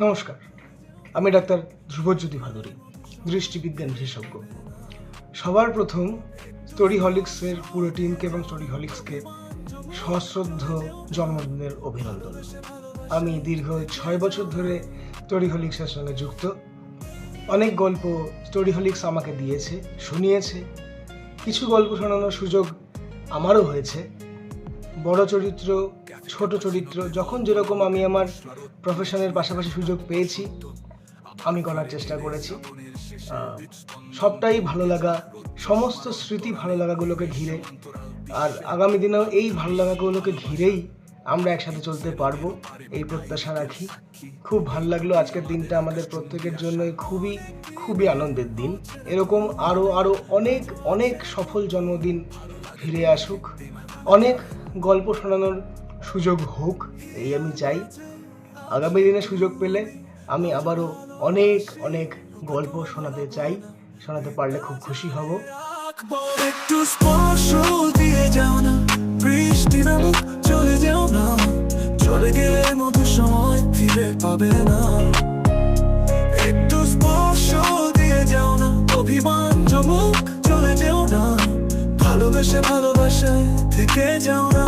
নমস্কার, আমি ডাক্তার ধ্রুবজ্যোতি ভাদুরী, দৃষ্টিবিজ্ঞান বিশেষজ্ঞ। সবার প্রথম স্টোরিহলিক্সের পুরো টিমকে এবং স্টোরিহলিক্সকে সশ্রদ্ধ জন্মদিনের অভিনন্দন। আমি দীর্ঘ 6 বছর ধরে স্টোরিহলিক্সের সঙ্গে যুক্ত। অনেক গল্প স্টোরিহলিক্স আমাকে দিয়েছে, শুনিয়েছে। কিছু গল্প শোনানোর সুযোগ আমারও হয়েছে। বড় চরিত্র, ছোট চরিত্র, যখন যেরকম আমি আমার প্রফেশনের পাশাপাশি সুযোগ পেয়েছি আমি করার চেষ্টা করেছি। সবটাই ভালো লাগা, সমস্ত স্মৃতি ভালো লাগাগুলোকে ঘিরে, আর আগামী দিনেও এই ভালো লাগাগুলোকে ঘিরেই আমরা একসাথে চলতে পারবো এই প্রত্যাশা রাখি। খুব ভালো লাগলো। আজকের দিনটা আমাদের প্রত্যেকের জন্যই খুবই খুবই আনন্দের দিন। এরকম আরও অনেক অনেক সফল জন্মদিন ফিরে আসুক, অনেক গল্প শোনানোর সুযোগ হোক, এই আমি চাই। আগামী দিনে সুযোগ পেলে আমি আবারও অনেক অনেক গল্প শোনাতে চাই। শোনাতে পারলে খুব খুশি হব। একটু স্পর্শ দিয়ে যাও না, বৃষ্টি নামুক চলে যাও না, চলে গেলে মধুর সময় ফিরে পাবে না। একটু স্পর্শ দিয়ে যাও না, অভিমান জমুক চলে যাও না, ভালোবেসে ভালোবাসায় থেকে যাও না।